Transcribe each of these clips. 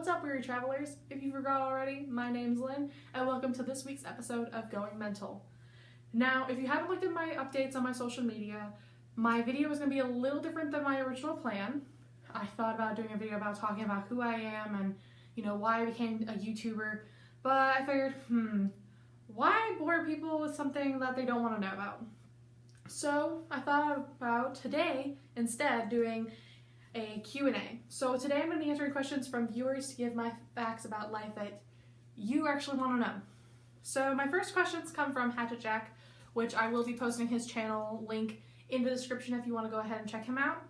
What's up, weary travelers? If you forgot already, my name's Lynn, and welcome to this week's episode of Going Mental. Now, if you haven't looked at my updates on my social media, my video is going to be a little different than my original plan. I thought about doing a video about talking about who I am and, why I became a YouTuber, but I figured, why bore people with something that they don't want to know about? So I thought about today instead doing a Q&A. So today I'm going to be answering questions from viewers to give my facts about life that you actually want to know. So my first questions come from Hatchet Jack, which I will be posting his channel link in the description if you want to go ahead and check him out.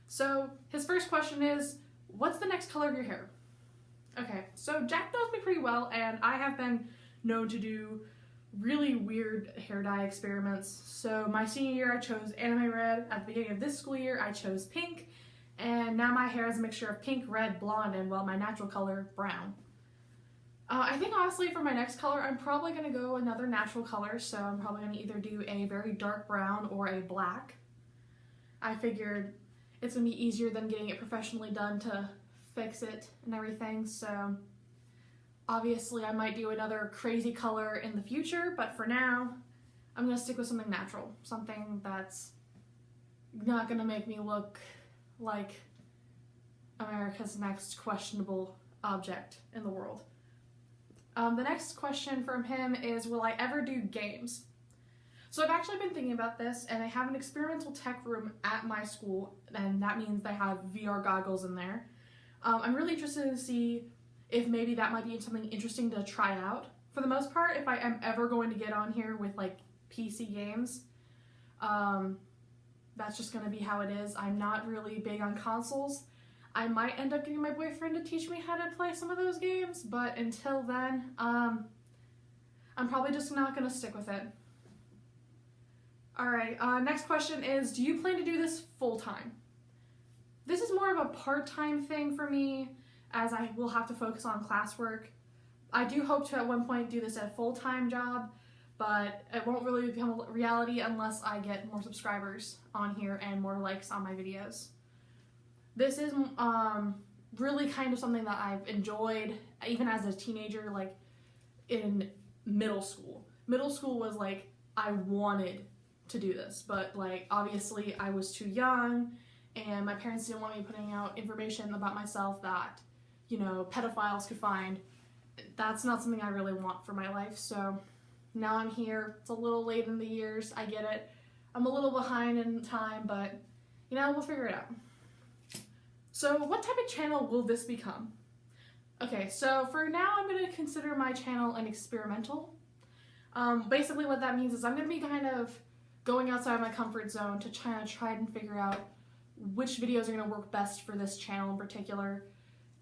So his first question is, what's the next color of your hair? Okay, so Jack knows me pretty well, and I have been known to do really weird hair dye experiments. So my senior year I chose anime red, at the beginning of this school year I chose pink, and now my hair is a mixture of pink, red, blonde, and well, my natural color, brown. I think honestly for my next color I'm probably going to go another natural color, so I'm probably going to either do a very dark brown or a black. I figured it's going to be easier than getting it professionally done to fix it and everything, so obviously I might do another crazy color in the future, but for now I'm going to stick with something natural, something that's not going to make me look like America's next questionable object in the world. The next question from him is, will I ever do games? So I've actually been thinking about this, and I have an experimental tech room at my school, and that means they have VR goggles in there. I'm really interested to see if maybe that might be something interesting to try out. For the most part, if I am ever going to get on here with like PC games, that's just going to be how it is. I'm not really big on consoles. I might end up getting my boyfriend to teach me how to play some of those games, but until then, I'm probably just not going to stick with it. Alright, next question is, do you plan to do this full-time? This is more of a part-time thing for me, as I will have to focus on classwork. I do hope to at one point do this at a full-time job, but it won't really become a reality unless I get more subscribers on here and more likes on my videos. This is really kind of something that I've enjoyed even as a teenager, like in middle school. Middle school was like, I wanted to do this, but like obviously I was too young and my parents didn't want me putting out information about myself that, pedophiles could find. That's not something I really want for my life, so now I'm here. It's a little late in the years, I get it. I'm a little behind in time, but we'll figure it out. So what type of channel will this become? Okay, so for now I'm going to consider my channel an experimental. Basically what that means is I'm going to be kind of going outside my comfort zone to try and figure out which videos are going to work best for this channel in particular,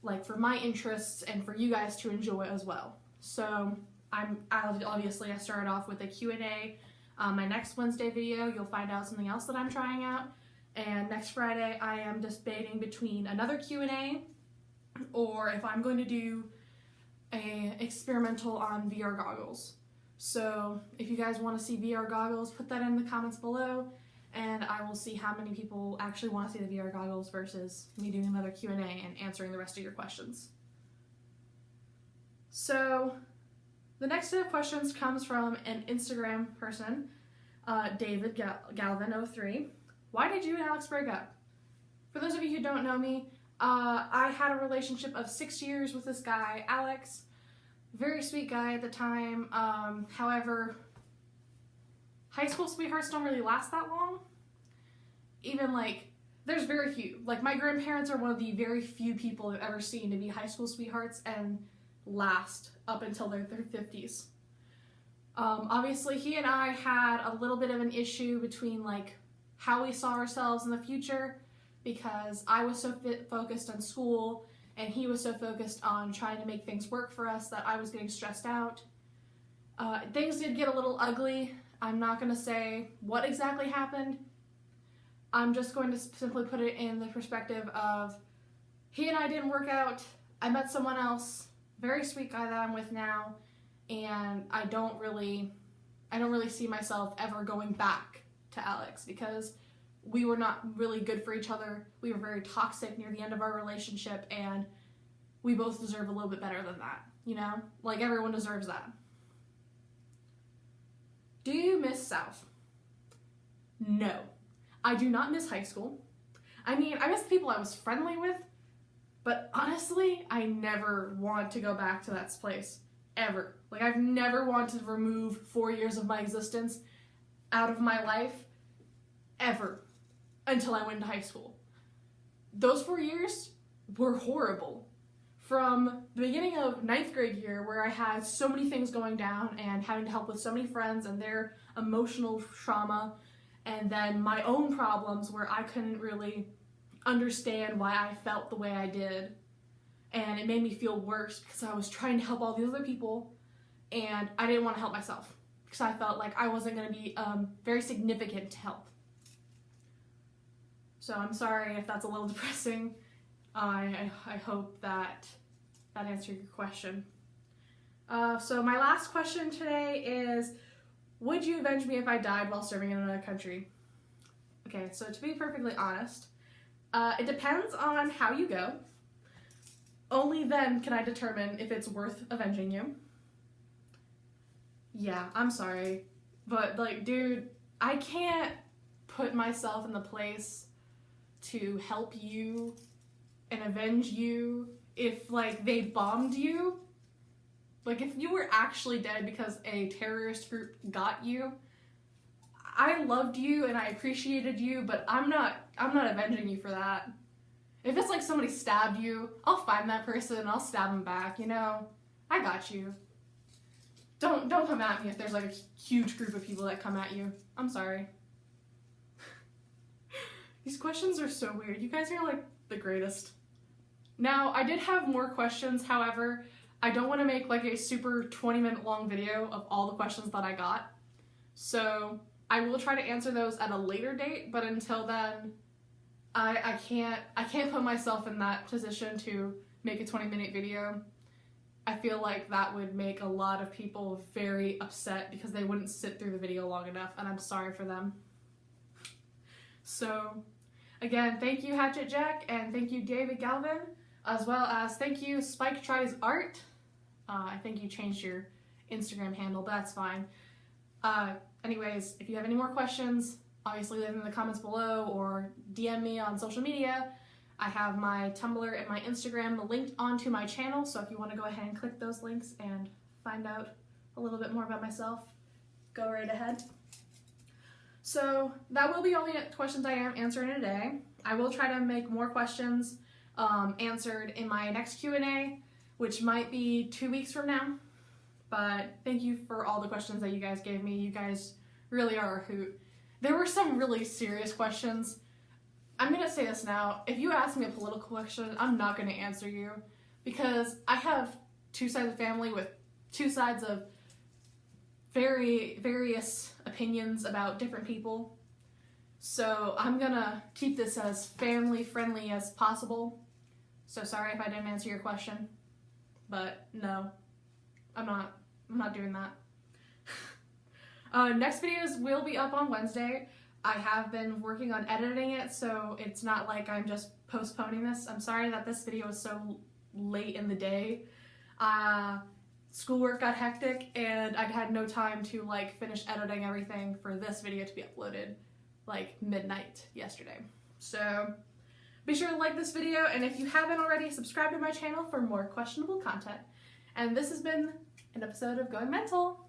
like for my interests and for you guys to enjoy as well. So obviously I started off with a Q&A. My next Wednesday video you'll find out something else that I'm trying out, and next Friday I am debating between another Q&A or if I'm going to do a experimental on VR goggles. So if you guys want to see VR goggles, put that in the comments below, and I will see how many people actually want to see the VR goggles versus me doing another Q&A and answering the rest of your questions. So the next set of questions comes from an Instagram person, David Galvin03. Why did you and Alex break up? For those of you who don't know me, I had a relationship of 6 years with this guy, Alex. Very sweet guy at the time. However, high school sweethearts don't really last that long. Even there's very few. Like, my grandparents are one of the very few people I've ever seen to be high school sweethearts and last up until their 50s. Obviously, he and I had a little bit of an issue between how we saw ourselves in the future, because I was so focused on school and he was so focused on trying to make things work for us that I was getting stressed out. Things did get a little ugly. I'm not going to say what exactly happened. I'm just going to simply put it in the perspective of he and I didn't work out. I met someone else, very sweet guy that I'm with now, and I don't really see myself ever going back to Alex because we were not really good for each other. We were very toxic near the end of our relationship, and we both deserve a little bit better than that, you know? Like, everyone deserves that. Do you miss South? No. I do not miss high school. I mean, I miss the people I was friendly with, but honestly, I never want to go back to that place. Ever. Like, I've never wanted to remove 4 years of my existence out of my life, ever, until I went to high school. Those 4 years were horrible. From the beginning of 9th grade year, where I had so many things going down and having to help with so many friends and their emotional trauma, and then my own problems where I couldn't really understand why I felt the way I did. And it made me feel worse because I was trying to help all these other people and I didn't want to help myself because I felt like I wasn't going to be very significant to help. So I'm sorry if that's a little depressing. I hope that answered your question. So my last question today is, would you avenge me if I died while serving in another country? Okay, so to be perfectly honest, it depends on how you go. Only then can I determine if it's worth avenging you. Yeah, I'm sorry. But, like, dude, I can't put myself in the place to help you and avenge you if, like, they bombed you. Like, if you were actually dead because a terrorist group got you, I loved you and I appreciated you, but I'm not avenging you for that. If it's like somebody stabbed you, I'll find that person and I'll stab them back, you know? I got you. Don't come at me if there's like a huge group of people that come at you. I'm sorry. These questions are so weird. You guys are like the greatest. Now, I did have more questions, however, I don't want to make like a super 20-minute long video of all the questions that I got. So I will try to answer those at a later date, but until then, I can't put myself in that position to make a 20-minute video. I feel like that would make a lot of people very upset because they wouldn't sit through the video long enough, and I'm sorry for them. So, again, thank you Hatchet Jack, and thank you David Galvin, as well as thank you Spike Tries Art. I think you changed your Instagram handle, but that's fine. Anyways, if you have any more questions, obviously leave them in the comments below or DM me on social media. I have my Tumblr and my Instagram linked onto my channel, so if you want to go ahead and click those links and find out a little bit more about myself, go right ahead. So that will be all the questions I am answering today. I will try to make more questions answered in my next Q&A, which might be 2 weeks from now. But thank you for all the questions that you guys gave me. You guys really are a hoot. There were some really serious questions. I'm going to say this now. If you ask me a political question, I'm not going to answer you because I have two sides of family with two sides of various opinions about different people. So I'm going to keep this as family friendly as possible. So sorry if I didn't answer your question, but no, I'm not doing that. Next videos will be up on Wednesday. I have been working on editing it, so it's not like I'm just postponing this. I'm sorry that this video was so late in the day. Schoolwork got hectic and I had no time to like finish editing everything for this video to be uploaded like midnight yesterday. So be sure to like this video, and if you haven't already, subscribe to my channel for more questionable content. And this has been an episode of Going Mental.